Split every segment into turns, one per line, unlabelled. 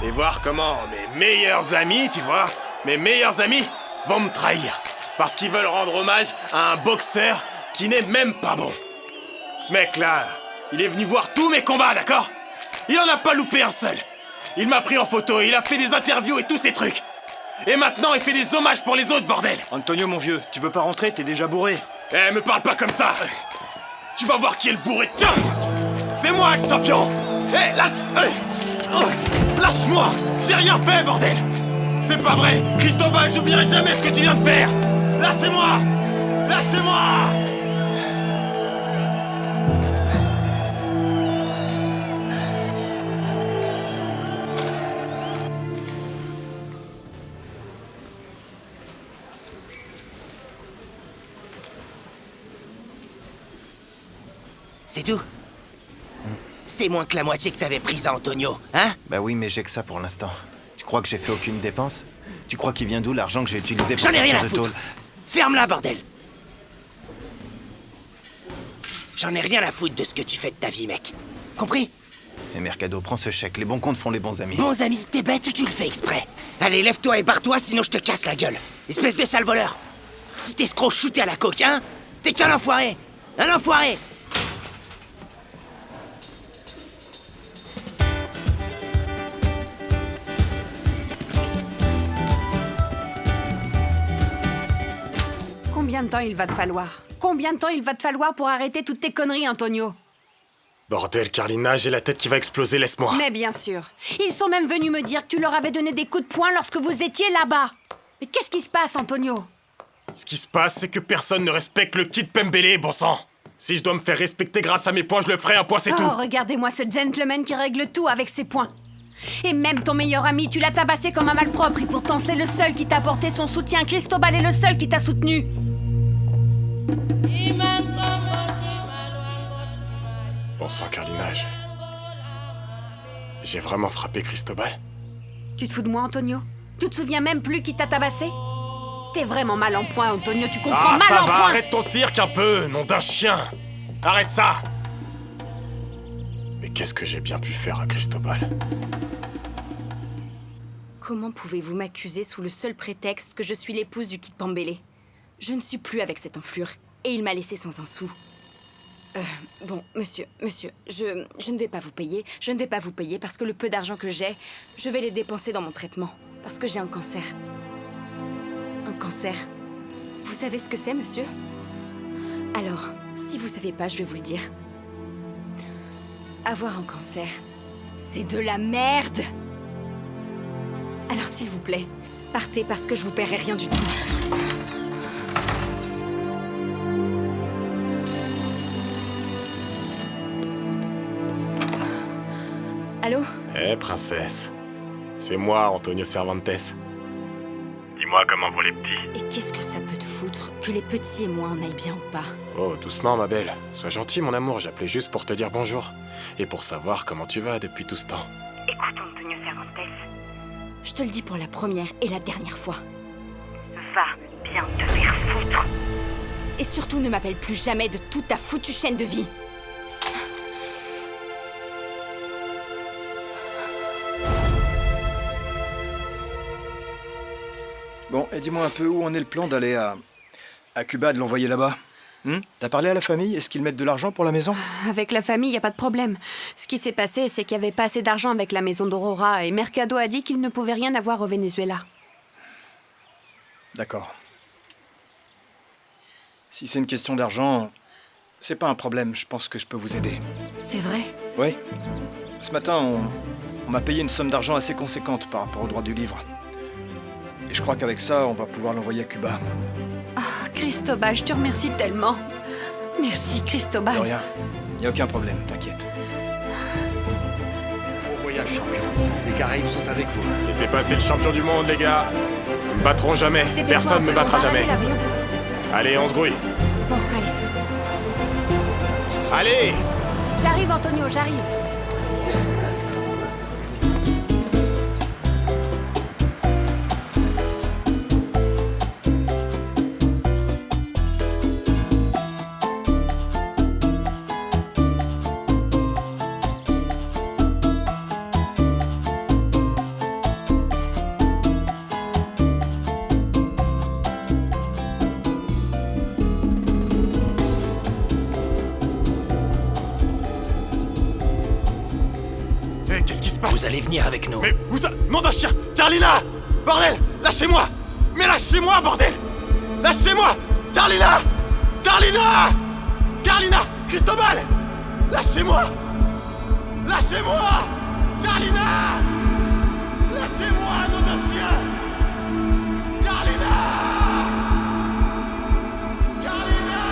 et voir comment mes meilleurs amis, tu vois, mes meilleurs amis vont me trahir. Parce qu'ils veulent rendre hommage à un boxeur qui n'est même pas bon. Ce mec-là, il est venu voir tous mes combats, d'accord? Il en a pas loupé un seul. Il m'a pris en photo, il a fait des interviews et tous ces trucs. Et maintenant, il fait des hommages pour les autres, bordel.
Antonio, mon vieux, tu veux pas rentrer? T'es déjà bourré.
Eh, me parle pas comme ça. Tu vas voir qui est le bourré. Tiens, c'est moi le champion. Eh, lâche-moi. J'ai rien fait, bordel. C'est pas vrai. Cristobal, j'oublierai jamais ce que tu viens de faire. Lâchez-moi. Lâchez-moi.
C'est tout? C'est moins que la moitié que t'avais prise à Antonio, hein?
Bah oui, mais j'ai que ça pour l'instant. Tu crois que j'ai fait aucune dépense? Tu crois qu'il vient d'où l'argent que j'ai utilisé pour
J'en ai rien
sortir
à
de tôle?
foutre! Ferme-la, bordel! J'en ai rien à foutre de ce que tu fais de ta vie, mec. Compris?
Et Mercado, prends ce chèque, les bons comptes font les bons amis.
Bons amis, t'es bête ou tu le fais exprès? Allez, lève-toi et barre-toi, sinon je te casse la gueule. Espèce de sale voleur! Petit escroc shooté à la coque, hein? T'es qu'un enfoiré! Un enfoiré!
Combien de temps il va te falloir? Combien de temps il va te falloir pour arrêter toutes tes conneries, Antonio?
Bordel, Carlina, j'ai la tête qui va exploser, laisse-moi.
Mais bien sûr. Ils sont même venus me dire que tu leur avais donné des coups de poing lorsque vous étiez là-bas. Mais qu'est-ce qui se passe, Antonio?
Ce qui se passe, c'est que personne ne respecte le Kid Pembele, bon sang. Si je dois me faire respecter grâce à mes points, je le ferai, un point, c'est tout.
Oh, regardez-moi ce gentleman qui règle tout avec ses poings. Et même ton meilleur ami, tu l'as tabassé comme un malpropre, et pourtant c'est le seul qui t'a apporté son soutien. Cristobal est le seul qui t'a soutenu.
Bon sang, Carlina, j'ai vraiment frappé Cristobal?
Tu te fous de moi, Antonio? Tu te souviens même plus qui t'a tabassé? T'es vraiment mal en point, Antonio, tu comprends?
Ah,
mal
ça
en
va,
point.
arrête ton cirque un peu, nom d'un chien. Arrête ça. Mais qu'est-ce que j'ai bien pu faire à Cristobal?
Comment pouvez-vous m'accuser sous le seul prétexte que je suis l'épouse du Kid Pembele? Je ne suis plus avec cette enflure, et il m'a laissé sans un sou. Bon, monsieur, je ne vais pas vous payer. Je ne vais pas vous payer parce que le peu d'argent que j'ai, je vais les dépenser dans mon traitement. Parce que j'ai un cancer. Un cancer. Vous savez ce que c'est, monsieur? Alors, si vous savez pas, je vais vous le dire. Avoir un cancer, c'est de la merde! Alors s'il vous plaît, partez parce que je vous paierai rien du tout. Allô?
Eh, princesse. C'est moi, Antonio Cervantes. Dis-moi comment vont les petits.
Et qu'est-ce que ça peut te foutre que les petits et moi on aille bien ou pas?
Oh, doucement, ma belle. Sois gentil, mon amour. J'appelais juste pour te dire bonjour. Et pour savoir comment tu vas depuis tout ce temps.
Écoute, Antonio Cervantes. Je te le dis pour la première et la dernière fois. Va bien te faire foutre. Et surtout ne m'appelle plus jamais de toute ta foutue chaîne de vie.
Bon, et dis-moi un peu où en est le plan d'aller à Cuba, de l'envoyer là-bas? T'as parlé à la famille? Est-ce qu'ils mettent de l'argent pour la maison?
Avec la famille, y a pas de problème. Ce qui s'est passé, c'est qu'il y avait pas assez d'argent avec la maison d'Aurora et Mercado a dit qu'il ne pouvait rien avoir au Venezuela.
D'accord. Si c'est une question d'argent, c'est pas un problème. Je pense que je peux vous aider.
C'est vrai?
Oui. Ce matin, on m'a payé une somme d'argent assez conséquente par rapport au droit du livre. Et je crois qu'avec ça, on va pouvoir l'envoyer à Cuba.
Ah, Cristobal, je te remercie tellement. Merci, Cristobal.
De rien. Y a aucun problème, t'inquiète.
Bon voyage, champion. Les Caraïbes sont avec vous.
Laissez passer le champion du monde, les gars. Ils me battront jamais.
Dépêche-toi,
Personne ne me
on va
battra
rater
jamais.
l'avion.
Allez, on se grouille.
Bon, allez.
Allez!
J'arrive, Antonio, j'arrive.
Vous allez venir avec nous.
Mais où ça? Nom d'un chien! Carlina! Bordel! Lâchez-moi! Mais lâchez-moi, bordel! Lâchez-moi! Carlina! Carlina! Carlina! Cristobal! Lâchez-moi! Lâchez-moi! Carlina! Lâchez-moi, nom d'un chien! Carlina! Carlina!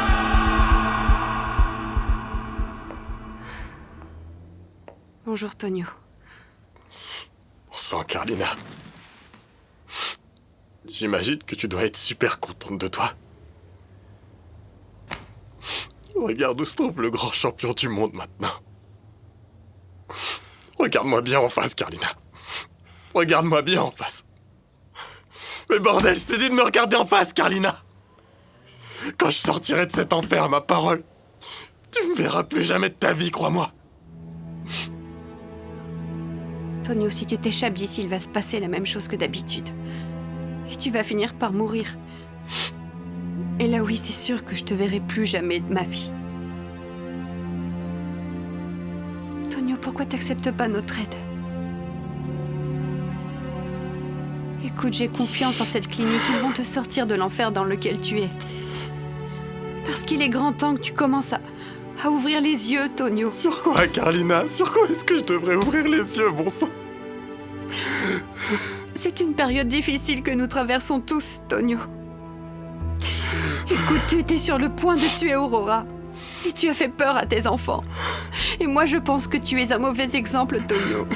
Bonjour, Tonio.
Bon sang, Carlina. J'imagine que tu dois être super contente de toi. Regarde où se trouve le grand champion du monde maintenant. Regarde-moi bien en face, Carlina. Regarde-moi bien en face. Mais bordel, je t'ai dit de me regarder en face, Carlina. Quand je sortirai de cet enfer, ma parole, tu me verras plus jamais de ta vie, crois-moi.
Tonio, si tu t'échappes d'ici, il va se passer la même chose que d'habitude. Et tu vas finir par mourir. Et là, oui, c'est sûr que je te verrai plus jamais de ma vie. Tonio, pourquoi t'acceptes pas notre aide? Écoute, j'ai confiance en cette clinique. Ils vont te sortir de l'enfer dans lequel tu es. Parce qu'il est grand temps que tu commences à ouvrir les yeux, Tonio.
Sur quoi, Carlina? Sur quoi est-ce que je devrais ouvrir les yeux, bon sang?
C'est une période difficile que nous traversons tous, Tonio. Écoute, tu étais sur le point de tuer Aurora. Et tu as fait peur à tes enfants. Et moi, je pense que tu es un mauvais exemple, Tonio.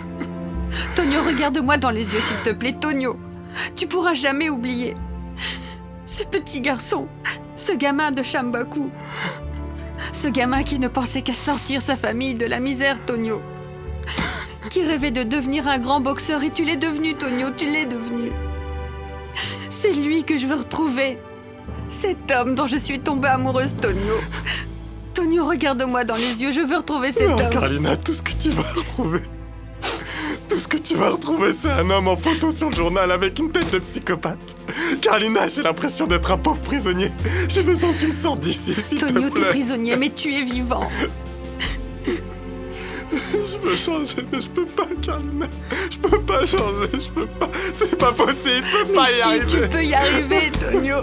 Tonio, regarde-moi dans les yeux, s'il te plaît, Tonio. Tu pourras jamais oublier. Ce petit garçon, ce gamin de Shambaku. Ce gamin qui ne pensait qu'à sortir sa famille de la misère, Tonio. Qui rêvait de devenir un grand boxeur et tu l'es devenu, Tonio, tu l'es devenu. C'est lui que je veux retrouver. Cet homme dont je suis tombée amoureuse, Tonio. Tonio, regarde-moi dans les yeux, je veux retrouver cet
Non,
homme.
Carlina, tout ce que tu vas retrouver... Tout ce que tu vas retrouver, c'est un homme en photo sur le journal avec une tête de psychopathe. Carlina, j'ai l'impression d'être un pauvre prisonnier. J'ai besoin que tu me sortes d'ici, s'il te
Tonio,
plaît.
t'es prisonnier, mais tu es vivant.
Je veux changer, mais je peux pas, Carlina. Je peux pas changer, je peux pas. C'est pas possible, je peux pas y
Si,
arriver.
tu peux y arriver, Tonio.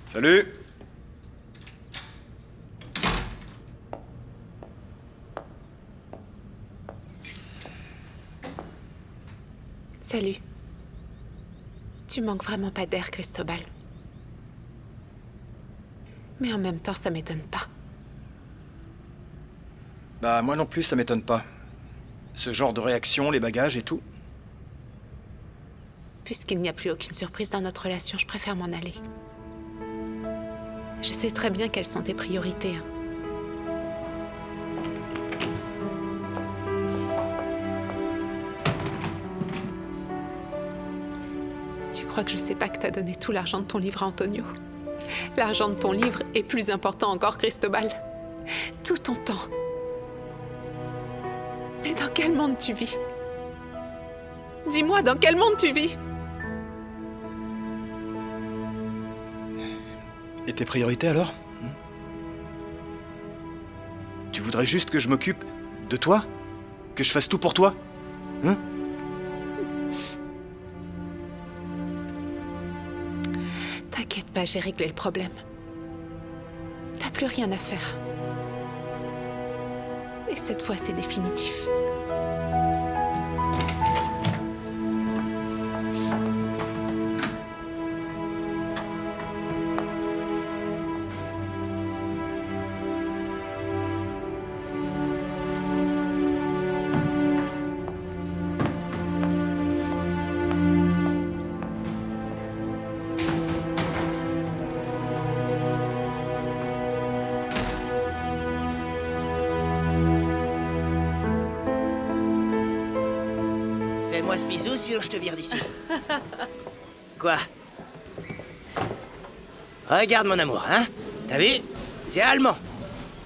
Salut.
Salut. Tu manques vraiment pas d'air, Cristobal. Mais en même temps, ça m'étonne pas.
Bah moi non plus, ça m'étonne pas. Ce genre de réaction, les bagages et tout.
Puisqu'il n'y a plus aucune surprise dans notre relation, je préfère m'en aller. Je sais très bien quelles sont tes priorités. Tu crois que je sais pas que t'as donné tout l'argent de ton livre à Antonio? L'argent de ton livre est plus important encore, Cristobal. Tout ton temps. Mais dans quel monde tu vis? Dis-moi, dans quel monde tu vis?
Et tes priorités alors? Tu voudrais juste que je m'occupe de toi? Que je fasse tout pour toi? Hein?
T'inquiète pas, j'ai réglé le problème. T'as plus rien à faire. Et cette fois, c'est définitif.
Fais-moi ce bisou, sinon je te vire d'ici. Quoi? Regarde mon amour, hein? T'as vu? C'est allemand.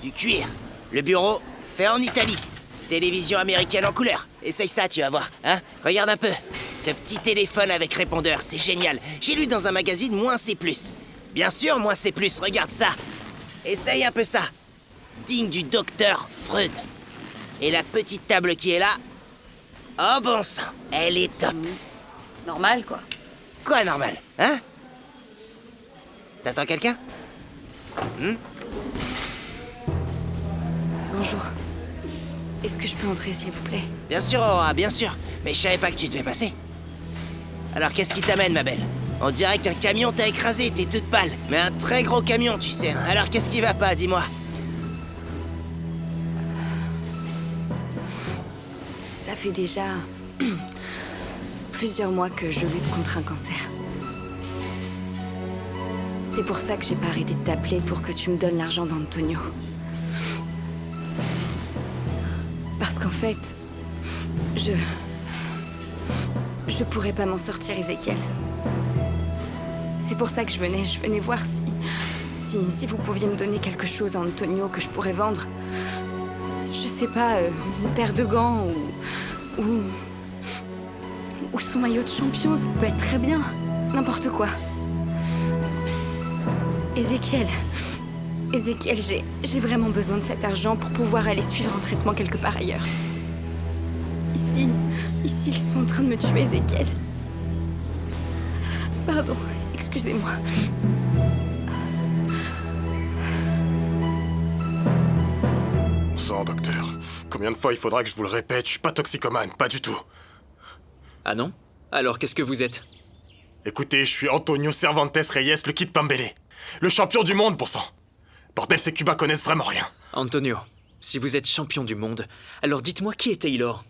du cuir. Le bureau, fait en Italie. Télévision américaine en couleur. Essaye ça, tu vas voir, hein? Regarde un peu. Ce petit téléphone avec répondeur, c'est génial. J'ai lu dans un magazine, moins c'est plus. Bien sûr, moins c'est plus, regarde ça. Essaye un peu ça. Digne du docteur Freud. Et la petite table qui est là... Oh bon sang, elle est top.
Normal, quoi.
Quoi normal, hein? T'attends quelqu'un?
Bonjour. Est-ce que je peux entrer, s'il vous plaît?
Bien sûr, Aurora, bien sûr. Mais je savais pas que tu devais passer. Alors, qu'est-ce qui t'amène, ma belle? On dirait qu'un camion t'a écrasé, t'es toute pâle. Mais un très gros camion, tu sais. Hein. Alors, qu'est-ce qui va pas, dis-moi?
Ça fait déjà plusieurs mois que je lutte contre un cancer. C'est pour ça que j'ai pas arrêté de t'appeler pour que tu me donnes l'argent d'Antonio. Parce qu'en fait, je pourrais pas m'en sortir, Ézéchiel. C'est pour ça que je venais voir si vous pouviez me donner quelque chose à Antonio que je pourrais vendre. Je sais pas, une paire de gants ou son maillot de champion, ça peut être très bien. N'importe quoi. Ézéchiel, j'ai vraiment besoin de cet argent pour pouvoir aller suivre un traitement quelque part ailleurs. Ici, ils sont en train de me tuer, Ézéchiel. Pardon, excusez-moi.
On sent, docteur. Combien de fois il faudra que je vous le répète? Je suis pas toxicomane, pas du tout.
Ah non? Alors qu'est-ce que vous êtes?
Écoutez, je suis Antonio Cervantes Reyes, le Kid Pambele. Le champion du monde, pour sang. Bordel, ces Cubains connaissent vraiment rien.
Antonio, si vous êtes champion du monde, alors dites-moi qui est Taylor?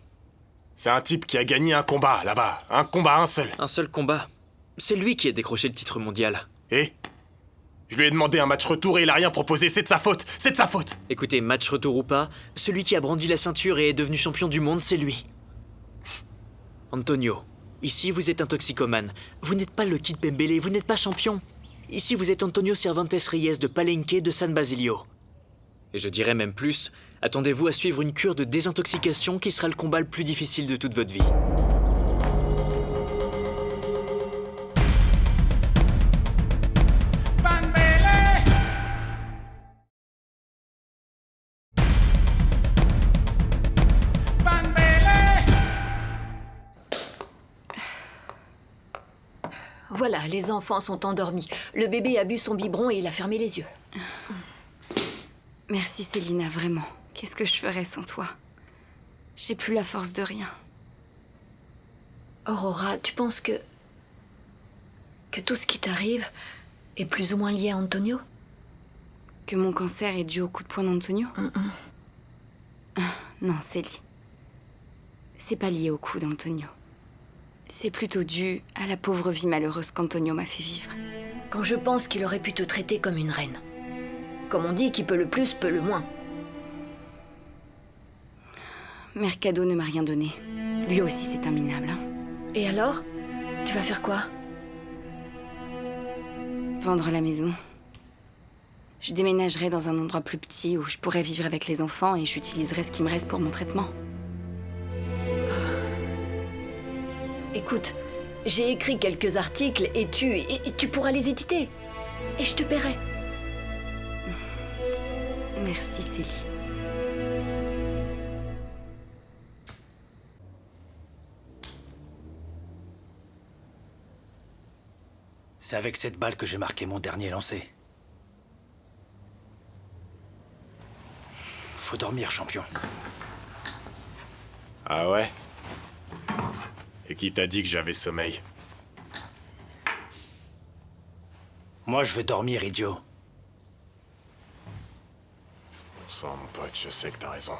C'est un type qui a gagné un combat, là-bas. Un combat, un seul.
Un seul combat? C'est lui qui a décroché le titre mondial.
Et je lui ai demandé un match retour et il a rien proposé, c'est de sa faute, c'est de sa faute.
Écoutez, match retour ou pas, celui qui a brandi la ceinture et est devenu champion du monde, c'est lui. Antonio, ici vous êtes un toxicomane. Vous n'êtes pas le Kid Pembele, vous n'êtes pas champion. Ici vous êtes Antonio Cervantes Reyes de Palenque de San Basilio. Et je dirais même plus, attendez-vous à suivre une cure de désintoxication qui sera le combat le plus difficile de toute votre vie.
Voilà, les enfants sont endormis. Le bébé a bu son biberon et il a fermé les yeux.
Merci, Célina, vraiment. Qu'est-ce que je ferais sans toi? J'ai plus la force de rien.
Aurora, tu penses que tout ce qui t'arrive est plus ou moins lié à Antonio?
Que mon cancer est dû au coup de poing d'Antonio? Non, Célie. C'est pas lié au coup d'Antonio. C'est plutôt dû à la pauvre vie malheureuse qu'Antonio m'a fait vivre.
Quand je pense qu'il aurait pu te traiter comme une reine. Comme on dit, qui peut le plus, peut le moins.
Mercado ne m'a rien donné. Lui aussi, c'est un minable. Hein.
Et alors? Tu vas faire quoi?
Vendre la maison. Je déménagerai dans un endroit plus petit où je pourrais vivre avec les enfants et j'utiliserai ce qui me reste pour mon traitement.
Écoute, j'ai écrit quelques articles et tu pourras les éditer. Et je te paierai.
Merci, Célie.
C'est avec cette balle que j'ai marqué mon dernier lancer. Faut dormir, champion.
Ah ouais? Et qui t'a dit que j'avais sommeil?
Moi, je veux dormir, idiot.
Bon sang, mon pote, je sais que t'as raison.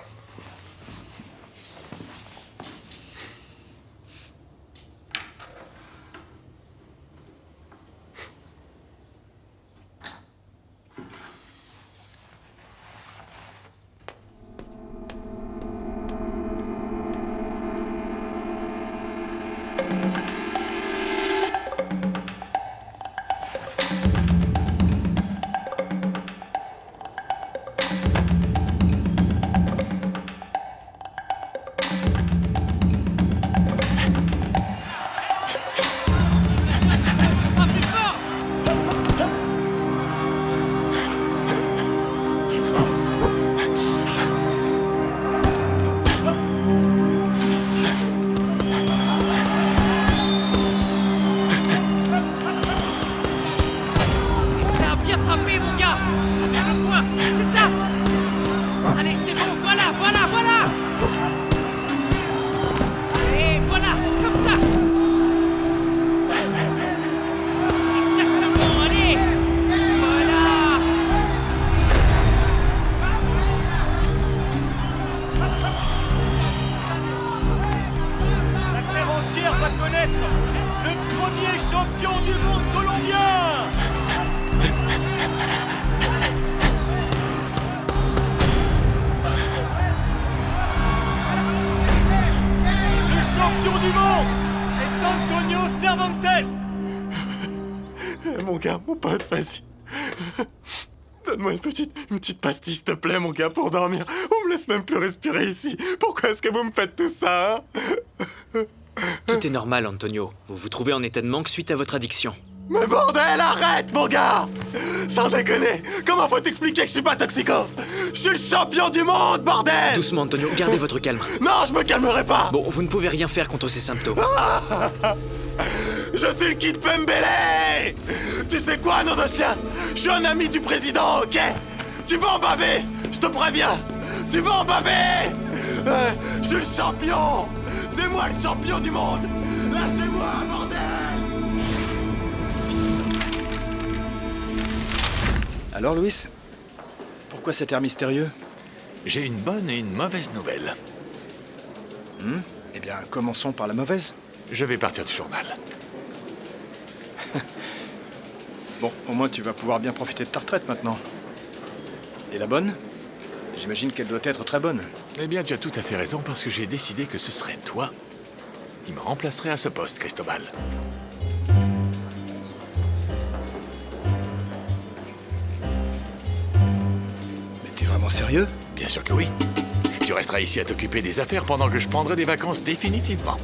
Allez, c'est bon, voilà. Allez, voilà, comme ça. Exactement, allez. Voilà.
La terre entière va connaître le premier champion du monde colombien. Le champion du monde est Antonio Cervantes.
Mon gars, mon pote, vas-y. Donne-moi une petite pastille, s'il te plaît, mon gars, pour dormir. On me laisse même plus respirer ici. Pourquoi est-ce que vous me faites tout ça, hein?
Tout est normal, Antonio. Vous vous trouvez en état de manque suite à votre addiction.
Mais bordel, arrête, mon gars! Sans déconner, comment faut t'expliquer que je suis pas toxico? Je suis le champion du monde, bordel!
Doucement, Antonio, gardez votre calme.
Non, je me calmerai pas!
Bon, vous ne pouvez rien faire contre ces symptômes.
Je suis le Kid Pembele! Tu sais quoi, nom de chien? Je suis un ami du président, ok? Tu vas en baver! Je te préviens! Tu vas en baver! Je suis le champion! C'est moi le champion du monde! Lâchez-moi, bordel!
Alors, Louis, pourquoi cet air mystérieux?
J'ai une bonne et une mauvaise nouvelle.
Eh bien, commençons par la mauvaise.
Je vais partir du journal.
Bon, au moins tu vas pouvoir bien profiter de ta retraite maintenant. Et la bonne? J'imagine qu'elle doit être très bonne.
Eh bien, tu as tout à fait raison, parce que j'ai décidé que ce serait toi qui me remplacerait à ce poste, Cristobal.
Mais t'es vraiment sérieux?
Bien sûr que oui. Tu resteras ici à t'occuper des affaires pendant que je prendrai des vacances définitivement.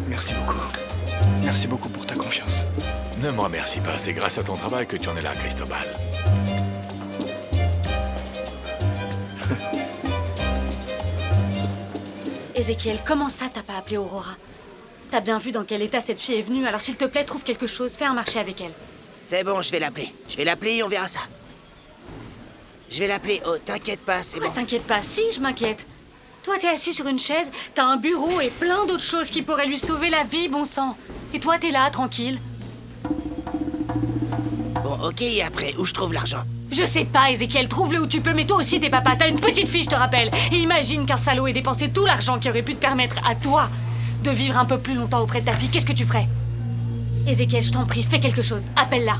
Merci beaucoup. Merci beaucoup pour ta confiance.
Ne me remercie pas, c'est grâce à ton travail que tu en es là, Cristobal.
Ézéchiel, comment ça t'as pas appelé Aurora? T'as bien vu dans quel état cette fille est venue, alors s'il te plaît, trouve quelque chose, fais un marché avec elle.
C'est bon, je vais l'appeler. Je vais l'appeler et on verra ça. Je vais l'appeler. Oh, t'inquiète pas, c'est bon.
T'inquiète pas, si, je m'inquiète. Toi, t'es assis sur une chaise, t'as un bureau et plein d'autres choses qui pourraient lui sauver la vie, bon sang. Et toi, t'es là, tranquille.
Bon, ok, et après, où je trouve l'argent?
Je sais pas, Ézéchiel, trouve-le où tu peux, mais toi aussi t'es papa, t'as une petite fille, je te rappelle. Et imagine qu'un salaud ait dépensé tout l'argent qui aurait pu te permettre à toi de vivre un peu plus longtemps auprès de ta fille. Qu'est-ce que tu ferais? Ézéchiel, je t'en prie, fais quelque chose, appelle-la.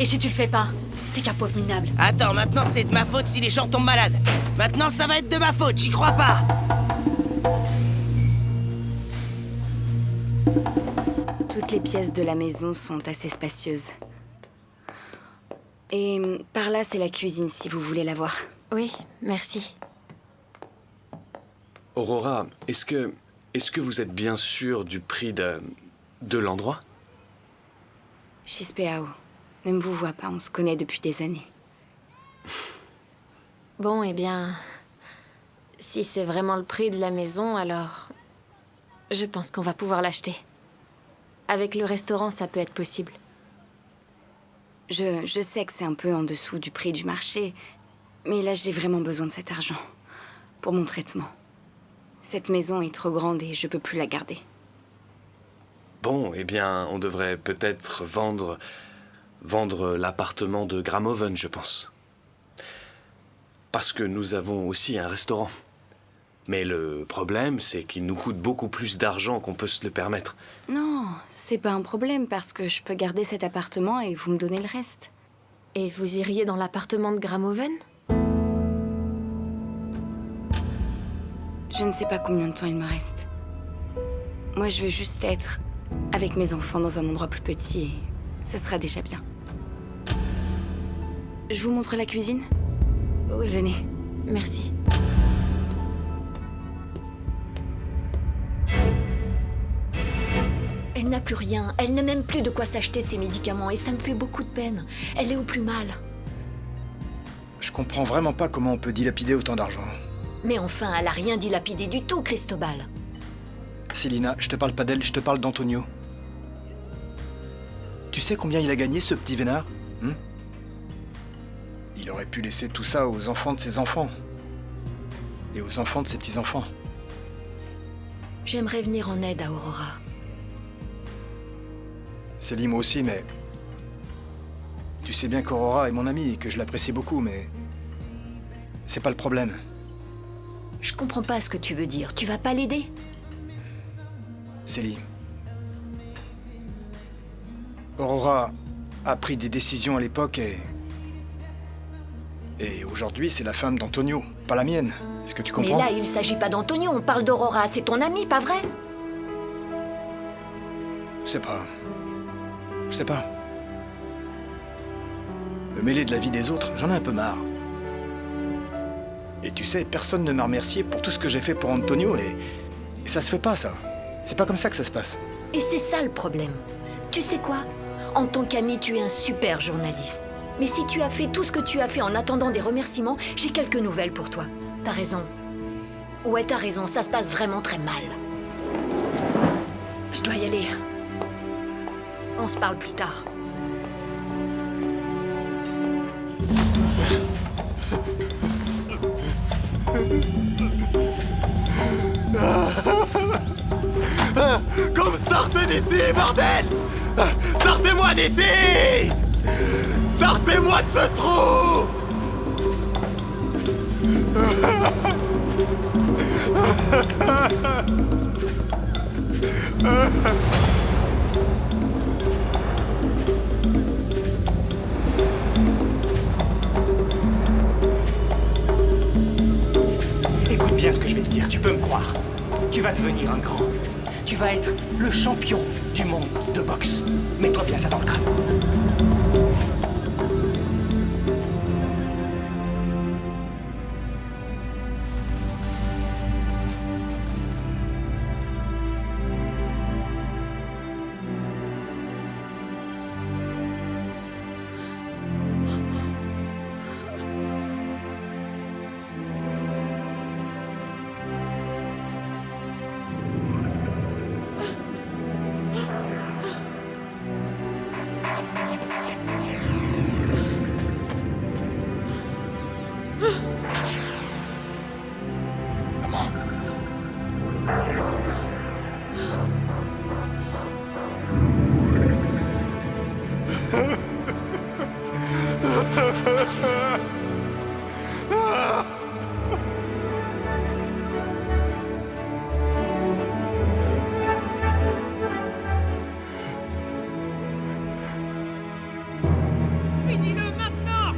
Et si tu le fais pas, t'es qu'un pauvre minable.
Attends, maintenant c'est de ma faute si les gens tombent malades. Maintenant ça va être de ma faute, j'y crois pas.
Toutes les pièces de la maison sont assez spacieuses. Et par là, c'est la cuisine, si vous voulez la voir.
Oui, merci.
Aurora, est-ce que vous êtes bien sûr du prix de l'endroit?
Chispeao, ne me vous vois pas, on se connaît depuis des années.
Bon, eh bien... Si c'est vraiment le prix de la maison, alors... Je pense qu'on va pouvoir l'acheter. Avec le restaurant, ça peut être possible.
Je sais que c'est un peu en dessous du prix du marché, mais là, j'ai vraiment besoin de cet argent pour mon traitement. Cette maison est trop grande et je peux plus la garder.
Bon, eh bien, on devrait peut-être vendre l'appartement de Gramoven, je pense. Parce que nous avons aussi un restaurant. Mais le problème, c'est qu'il nous coûte beaucoup plus d'argent qu'on peut se le permettre.
Non, c'est pas un problème parce que je peux garder cet appartement et vous me donnez le reste.
Et vous iriez dans l'appartement de Gramoven?
Je ne sais pas combien de temps il me reste. Moi, je veux juste être avec mes enfants dans un endroit plus petit et ce sera déjà bien. Je vous montre la cuisine?
Oui.
Venez.
Merci. Elle n'a plus rien. Elle n'a même plus de quoi s'acheter ses médicaments et ça me fait beaucoup de peine. Elle est au plus mal.
Je comprends vraiment pas comment on peut dilapider autant d'argent.
Mais enfin, elle a rien dilapidé du tout, Cristobal.
Célina, je te parle pas d'elle, je te parle d'Antonio. Tu sais combien il a gagné, ce petit vénard? Il aurait pu laisser tout ça aux enfants de ses enfants. Et aux enfants de ses petits-enfants.
J'aimerais venir en aide à Aurora.
Célie, moi aussi, mais... Tu sais bien qu'Aurora est mon amie et que je l'apprécie beaucoup, mais... C'est pas le problème.
Je comprends pas ce que tu veux dire. Tu vas pas l'aider?
Célie. Aurora a pris des décisions à l'époque et aujourd'hui, c'est la femme d'Antonio, pas la mienne. Est-ce que tu comprends?
Mais là, il s'agit pas d'Antonio, on parle d'Aurora. C'est ton ami, pas vrai?
Je sais pas. Je sais pas. Me mêler de la vie des autres, j'en ai un peu marre. Et tu sais, personne ne m'a remercié pour tout ce que j'ai fait pour Antonio et ça se fait pas, ça. C'est pas comme ça que ça se passe.
Et c'est ça le problème. Tu sais quoi? En tant qu'ami, tu es un super journaliste. Mais si tu as fait tout ce que tu as fait en attendant des remerciements, j'ai quelques nouvelles pour toi. T'as raison. Ouais, t'as raison, ça se passe vraiment très mal. Je dois y aller. On se parle plus tard.
Comme sortez d'ici, bordel! Sortez-moi d'ici! Sortez-moi de ce trou!
Écoute bien ce que je vais te dire, tu peux me croire. Tu vas devenir un grand. Tu vas être le champion du monde de boxe. Mets-toi bien ça dans le crâne.
Finis-le maintenant!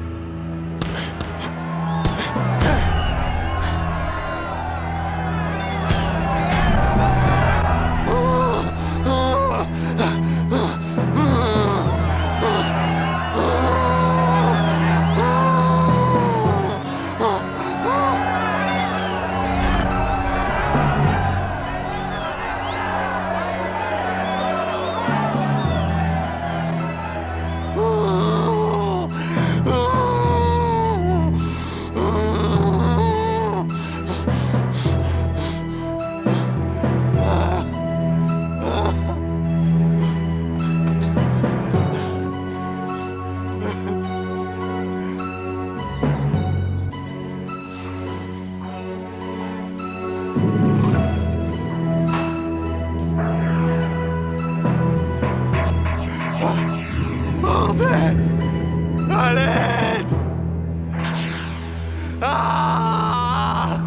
Bordel! À l'aide! Ah!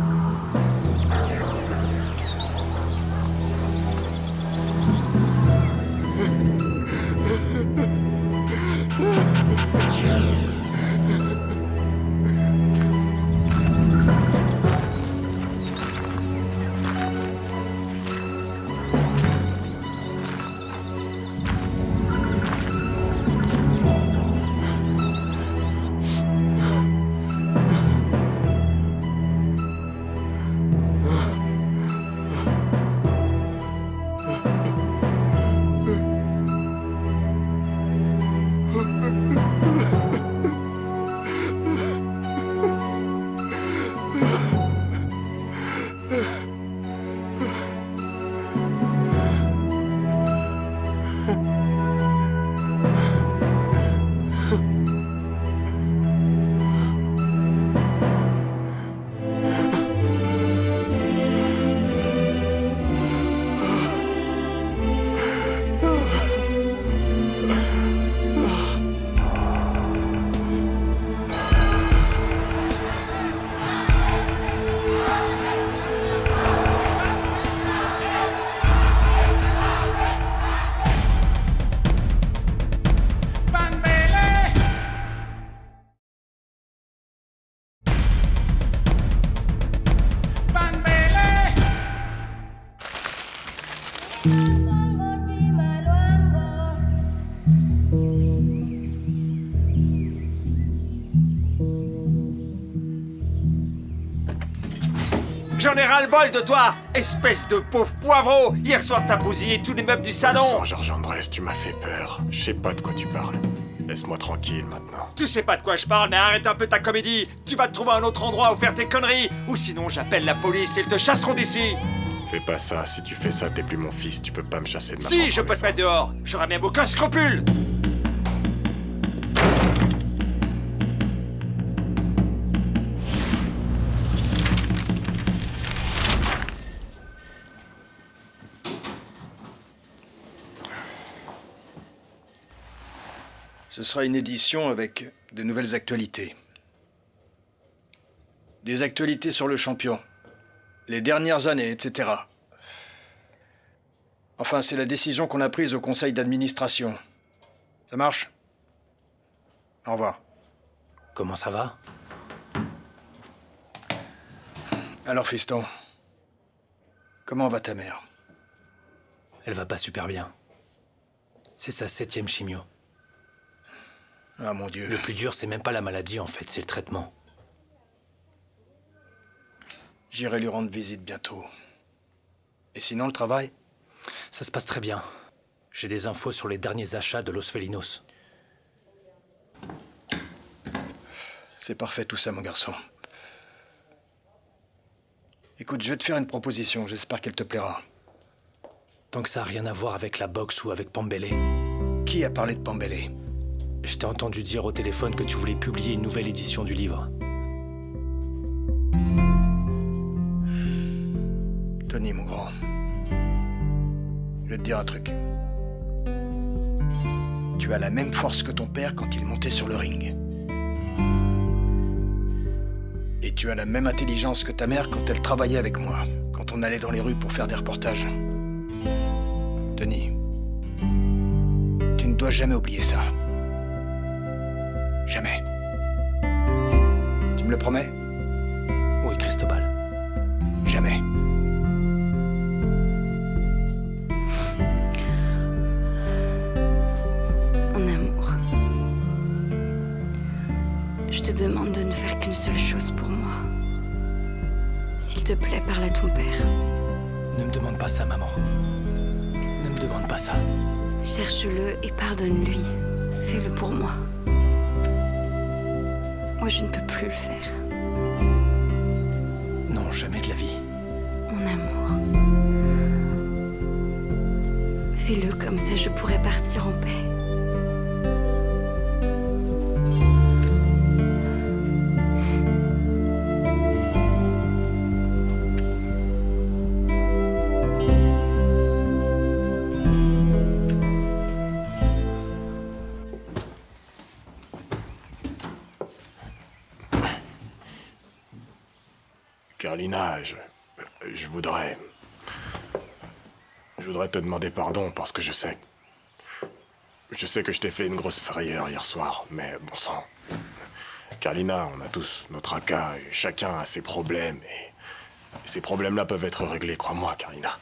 J'en ai ras-le-bol de toi, espèce de pauvre poivreau. Hier soir, t'as bousillé tous les meubles du salon.
Sans Georges Andrés, tu m'as fait peur. Je sais pas de quoi tu parles. Laisse-moi tranquille maintenant.
Tu sais pas de quoi je parle, mais arrête un peu ta comédie. Tu vas te trouver un autre endroit où faire tes conneries. Ou sinon, j'appelle la police et ils te chasseront d'ici.
Fais pas ça. Si tu fais ça, t'es plus mon fils. Tu peux pas me chasser de ma
Si, je peux te mettre dehors. J'aurai même aucun scrupule.
Ce sera une édition avec de nouvelles actualités. Des actualités sur le champion. Les dernières années, etc. Enfin, c'est la décision qu'on a prise au conseil d'administration. Ça marche? Au revoir.
Comment ça va?
Alors, fiston, comment va ta mère?
Elle va pas super bien. C'est sa 7e chimio.
Ah, mon Dieu.
Le plus dur, c'est même pas la maladie, en fait, c'est le traitement.
J'irai lui rendre visite bientôt. Et sinon, le travail?
Ça se passe très bien. J'ai des infos sur les derniers achats de Los Felinos.
C'est parfait tout ça, mon garçon. Écoute, je vais te faire une proposition, j'espère qu'elle te plaira.
Tant que ça a rien à voir avec la boxe ou avec Pambélé.
Qui a parlé de Pambélé?
Je t'ai entendu dire au téléphone que tu voulais publier une nouvelle édition du livre.
Tony, mon grand. Je vais te dire un truc. Tu as la même force que ton père quand il montait sur le ring. Et tu as la même intelligence que ta mère quand elle travaillait avec moi, quand on allait dans les rues pour faire des reportages. Tony, tu ne dois jamais oublier ça. Jamais. Tu me le promets?
Oui, Cristobal.
Jamais.
Mon amour, je te demande de ne faire qu'une seule chose pour moi. S'il te plaît, parle à ton père.
Ne me demande pas ça, maman. Ne me demande pas ça.
Cherche-le et pardonne-lui. Fais-le pour moi. Moi, je ne peux plus le faire.
Non, jamais de la vie.
Mon amour. Fais-le comme ça, je pourrai partir en paix.
Carlina, je voudrais te demander pardon parce que je sais que je t'ai fait une grosse frayeur hier soir, mais bon sang. Carlina, on a tous nos tracas et chacun a ses problèmes et ces problèmes-là peuvent être réglés, crois-moi, Carlina.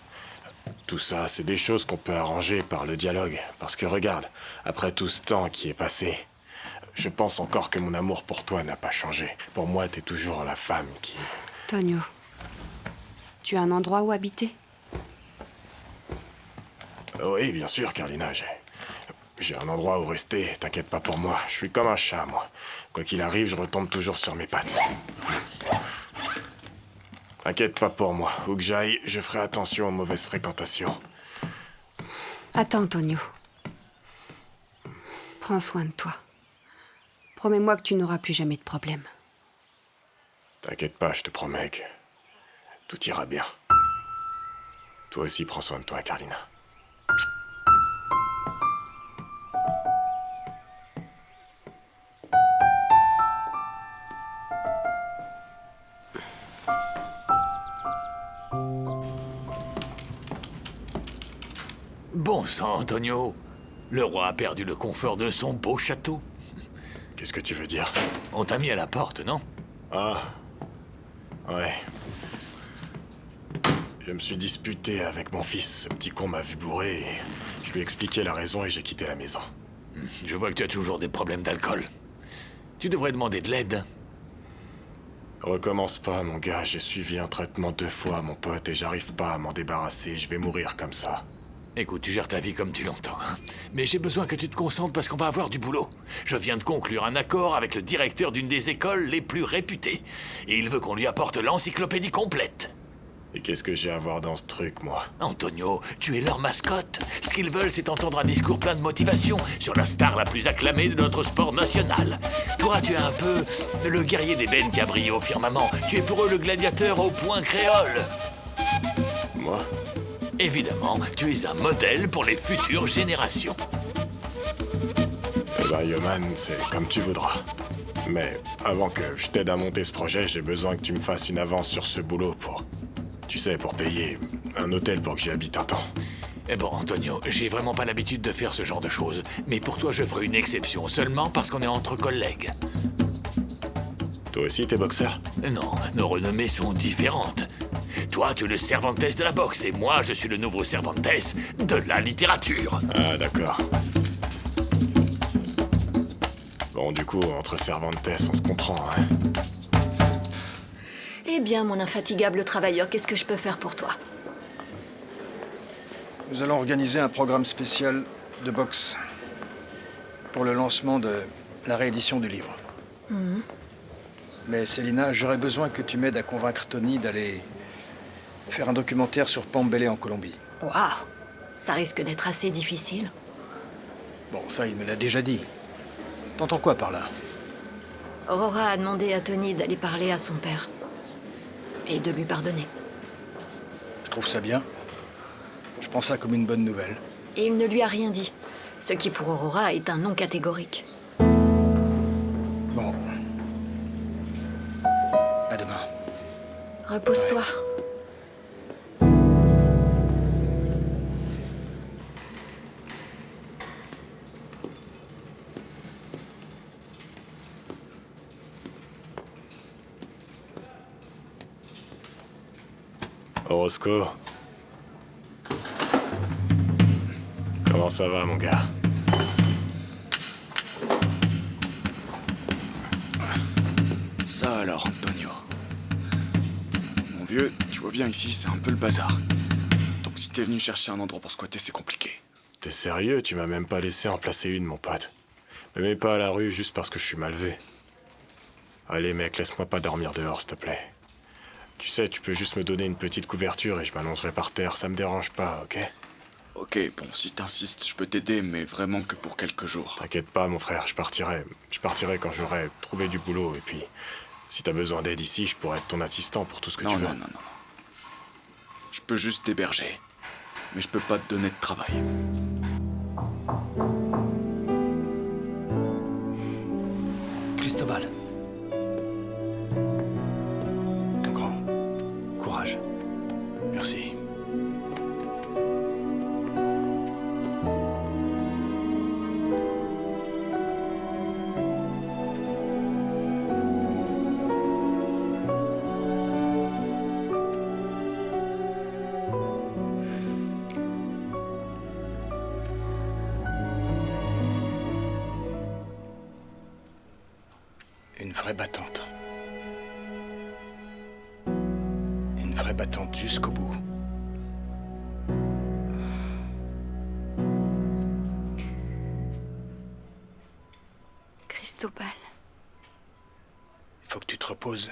Tout ça, c'est des choses qu'on peut arranger par le dialogue. Parce que regarde, après tout ce temps qui est passé, je pense encore que mon amour pour toi n'a pas changé. Pour moi, t'es toujours la femme qui...
Tonio, tu as un endroit où habiter?
Oui, bien sûr, Carlina, j'ai un endroit où rester, t'inquiète pas pour moi. Je suis comme un chat, moi. Quoi qu'il arrive, je retombe toujours sur mes pattes. T'inquiète pas pour moi. Où que j'aille, je ferai attention aux mauvaises fréquentations.
Attends, Tonio. Prends soin de toi. Promets-moi que tu n'auras plus jamais de problème.
T'inquiète pas, je te promets que tout ira bien. Toi aussi, prends soin de toi, Carlina.
Bon sang, Antonio. Le roi a perdu le confort de son beau château.
Qu'est-ce que tu veux dire?
On t'a mis à la porte, non?
Ah. Ouais. Je me suis disputé avec mon fils. Ce petit con m'a vu bourrer et je lui ai expliqué la raison et j'ai quitté la maison.
Je vois que tu as toujours des problèmes d'alcool. Tu devrais demander de l'aide.
Recommence pas, mon gars. J'ai suivi un traitement 2 fois, mon pote, et j'arrive pas à m'en débarrasser. Je vais mourir comme ça.
Écoute, tu gères ta vie comme tu l'entends, hein. Mais j'ai besoin que tu te concentres parce qu'on va avoir du boulot. Je viens de conclure un accord avec le directeur d'une des écoles les plus réputées. Et il veut qu'on lui apporte l'encyclopédie complète.
Et qu'est-ce que j'ai à voir dans ce truc, moi?
Antonio, tu es leur mascotte. Ce qu'ils veulent, c'est entendre un discours plein de motivation sur la star la plus acclamée de notre sport national. Toi, tu es un peu le guerrier d'ébène qui a brillé au firmament. Tu es pour eux le gladiateur au poing créole.
Moi?
Évidemment, tu es un modèle pour les futures générations.
Eh ben, Yoman, c'est comme tu voudras. Mais avant que je t'aide à monter ce projet, j'ai besoin que tu me fasses une avance sur ce boulot pour... Tu sais, pour payer un hôtel pour que j'y habite un temps.
Eh bon, Antonio, j'ai vraiment pas l'habitude de faire ce genre de choses. Mais pour toi, je ferai une exception, seulement parce qu'on est entre collègues.
Toi aussi, t'es boxeur?
Non, nos renommées sont différentes. Toi, tu es le Cervantes de la boxe, et moi, je suis le nouveau Cervantes de la littérature.
Ah, d'accord. Bon, du coup, entre Cervantes, on se comprend, hein?
Eh bien, mon infatigable travailleur, qu'est-ce que je peux faire pour toi?
Nous allons organiser un programme spécial de boxe pour le lancement de la réédition du livre.
Mhm.
Mais Célina, j'aurais besoin que tu m'aides à convaincre Tony d'aller faire un documentaire sur Pambélé en Colombie.
Waouh, ça risque d'être assez difficile.
Bon, ça, il me l'a déjà dit. T'entends quoi par là?
Aurora a demandé à Tony d'aller parler à son père. Et de lui pardonner.
Je trouve ça bien. Je prends ça comme une bonne nouvelle.
Et il ne lui a rien dit. Ce qui pour Aurora est un non catégorique.
Bon. À demain.
Repose-toi.
Orozco. Comment ça va, mon gars?
Ça alors, Antonio. Mon vieux, tu vois bien ici, c'est un peu le bazar. Donc si t'es venu chercher un endroit pour squatter, c'est compliqué.
T'es sérieux? Tu m'as même pas laissé en placer une, mon pote. Me mets pas à la rue juste parce que je suis mal levé. Allez, mec, laisse-moi pas dormir dehors, s'il te plaît. Tu sais, tu peux juste me donner une petite couverture et je m'allongerai par terre, ça me dérange pas, ok?
Ok, bon, si t'insistes, je peux t'aider, mais vraiment que pour quelques jours.
T'inquiète pas, mon frère, je partirai. Je partirai quand j'aurai trouvé du boulot, et puis... Si t'as besoin d'aide ici, je pourrais être ton assistant pour tout ce que tu veux.
Non. Je peux juste t'héberger, mais je peux pas te donner de travail.
Cristobal.
Ton grand.
Courage.
Merci.
Une vraie battante. Une vraie battante jusqu'au bout.
Cristobal.
Il faut que tu te reposes.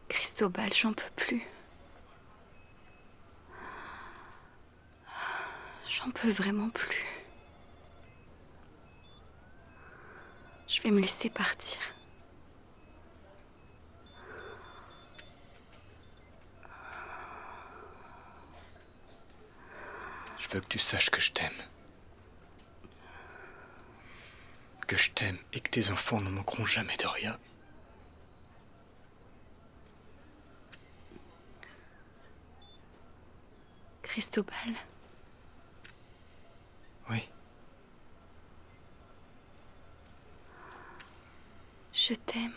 Cristobal, j'en peux plus. J'en peux vraiment plus. Je vais me laisser partir.
Je veux que tu saches que je t'aime. Que je t'aime et que tes enfants ne manqueront jamais de rien.
Cristobal.
Oui.
Je t'aime.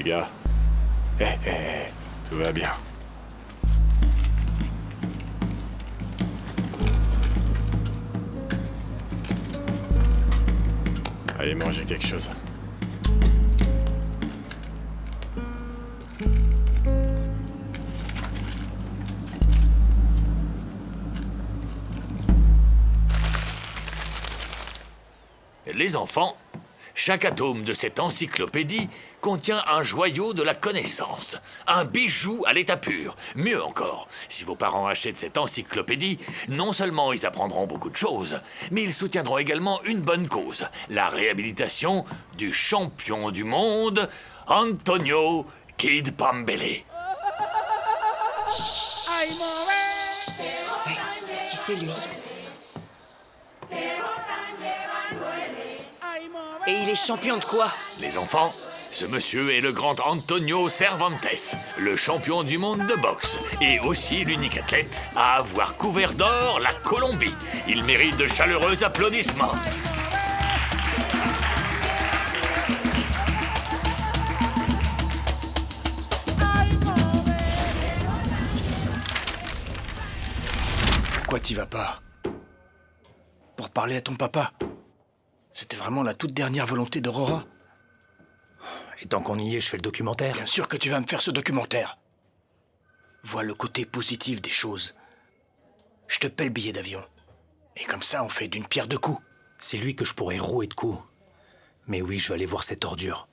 gars. Tout va bien. Allez, mangez quelque chose.
Les enfants, chaque atome de cette encyclopédie contient un joyau de la connaissance, un bijou à l'état pur. Mieux encore, si vos parents achètent cette encyclopédie, non seulement ils apprendront beaucoup de choses, mais ils soutiendront également une bonne cause, la réhabilitation du champion du monde, Antonio Kid Pambele.
Qui c'est lui?
Et il est champion de quoi?
Les enfants, ce monsieur est le grand Antonio Cervantes, le champion du monde de boxe, et aussi l'unique athlète à avoir couvert d'or la Colombie. Il mérite de chaleureux applaudissements.
Pourquoi t'y vas pas? Pour parler à ton papa? C'était vraiment la toute dernière volonté d'Aurora?
Et tant qu'on y est, je fais le documentaire.
Bien sûr que tu vas me faire ce documentaire. Vois le côté positif des choses. Je te paie le billet d'avion. Et comme ça, on fait d'une pierre deux coups.
C'est lui que je pourrais rouer de coups. Mais oui, je vais aller voir cette ordure.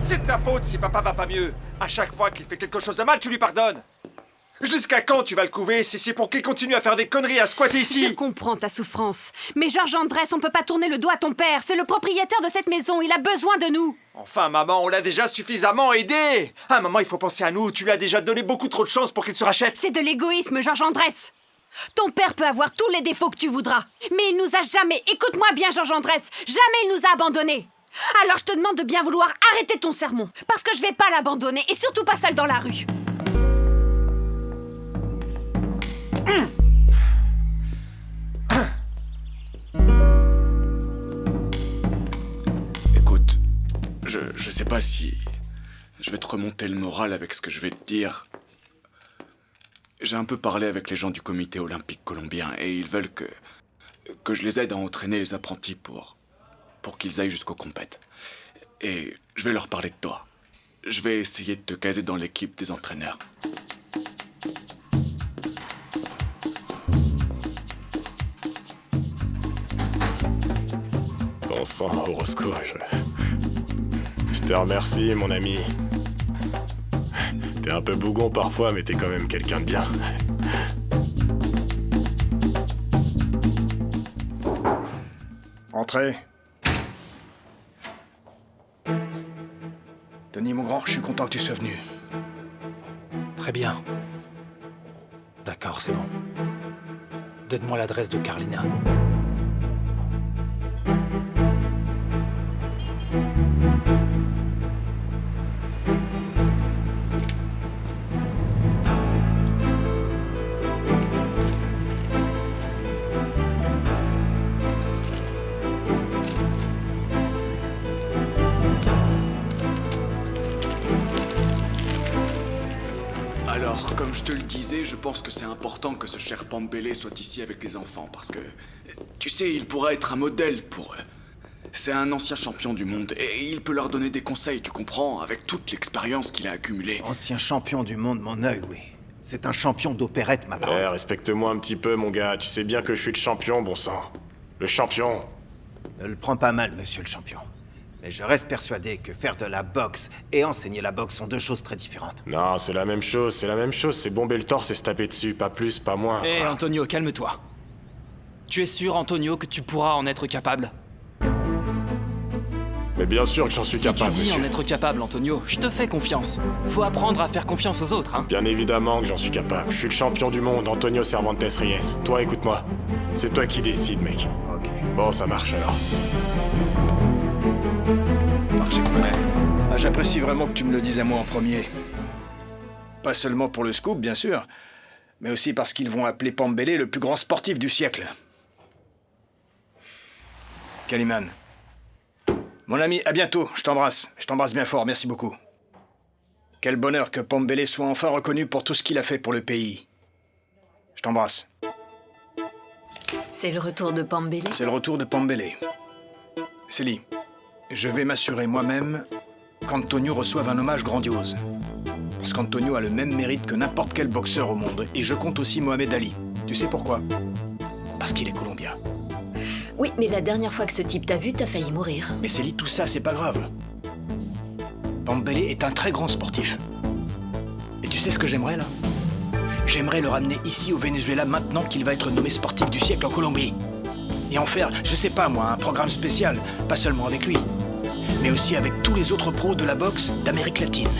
C'est de ta faute si papa va pas mieux. À chaque fois qu'il fait quelque chose de mal, tu lui pardonnes. Jusqu'à quand tu vas le couver si c'est pour qu'il continue à faire des conneries, à squatter ici?
Je comprends ta souffrance. Mais Georges Andrés, on peut pas tourner le dos à ton père. C'est le propriétaire de cette maison. Il a besoin de nous.
Enfin, maman, on l'a déjà suffisamment aidé. À un moment, il faut penser à nous. Tu lui as déjà donné beaucoup trop de chance pour qu'il se rachète.
C'est de l'égoïsme, Georges Andrés. Ton père peut avoir tous les défauts que tu voudras. Mais il nous a jamais... Écoute-moi bien, Georges Andrés. Jamais il nous a abandonnés. Alors je te demande de bien vouloir arrêter ton sermon. Parce que je vais pas l'abandonner. Et surtout pas seul dans la rue.
Écoute, je sais pas si je vais te remonter le moral avec ce que je vais te dire. J'ai un peu parlé avec les gens du comité olympique colombien et ils veulent que je les aide à entraîner les apprentis pour qu'ils aillent jusqu'aux compètes. Et je vais leur parler de toi. Je vais essayer de te caser dans l'équipe des entraîneurs.
Bon sang, Orozco, je te remercie, mon ami. T'es un peu bougon parfois, mais t'es quand même quelqu'un de bien.
Entrez. Tony, mon grand, je suis content que tu sois venu.
Très bien. D'accord, c'est bon. Donne-moi l'adresse de Carlina.
Alors, comme je te le disais, je pense que c'est important que ce cher Pambele soit ici avec les enfants, parce que, tu sais, il pourra être un modèle pour eux. C'est un ancien champion du monde, et il peut leur donner des conseils, tu comprends, avec toute l'expérience qu'il a accumulée.
Ancien champion du monde, mon œil, oui. C'est un champion d'opérette, ma parole.
Respecte-moi un petit peu, mon gars. Tu sais bien que je suis le champion, bon sang. Le champion.
Ne le prends pas mal, monsieur le champion. Mais je reste persuadé que faire de la boxe et enseigner la boxe sont deux choses très différentes.
Non, c'est la même chose, c'est bomber le torse et se taper dessus, pas plus, pas moins.
Hé, Antonio, calme-toi. Tu es sûr, Antonio, que tu pourras en être capable?
Mais bien sûr que j'en suis capable,
Si tu dis
monsieur.
en être capable, Antonio, je te fais confiance. Faut apprendre à faire confiance aux autres, hein.
Bien évidemment que j'en suis capable. Je suis le champion du monde, Antonio Cervantes Reyes. Toi, écoute-moi. C'est toi qui décides, mec.
Ok.
Bon, ça marche alors.
Marché comme j'apprécie vraiment que tu me le dises à moi en premier. Pas seulement pour le scoop, bien sûr, mais aussi parce qu'ils vont appeler Pambele le plus grand sportif du siècle. Kaliman, Mon ami, à bientôt. Je t'embrasse. Je t'embrasse bien fort. Merci beaucoup. Quel bonheur que Pambélé soit enfin reconnu pour tout ce qu'il a fait pour le pays. Je t'embrasse.
C'est le retour de Pambélé?
C'est le retour de Pambélé. Célie, je vais m'assurer moi-même qu'Antonio reçoive un hommage grandiose. Parce qu'Antonio a le même mérite que n'importe quel boxeur au monde. Et je compte aussi Mohamed Ali. Tu sais pourquoi? Parce qu'il est colombien.
Oui, mais la dernière fois que ce type t'a vu, t'as failli mourir.
Mais Célie, tout ça, c'est pas grave. Pambélé est un très grand sportif. Et tu sais ce que j'aimerais, là? J'aimerais le ramener ici, au Venezuela, maintenant qu'il va être nommé sportif du siècle en Colombie. Et en faire, je sais pas moi, un programme spécial. Pas seulement avec lui, mais aussi avec tous les autres pros de la boxe d'Amérique latine.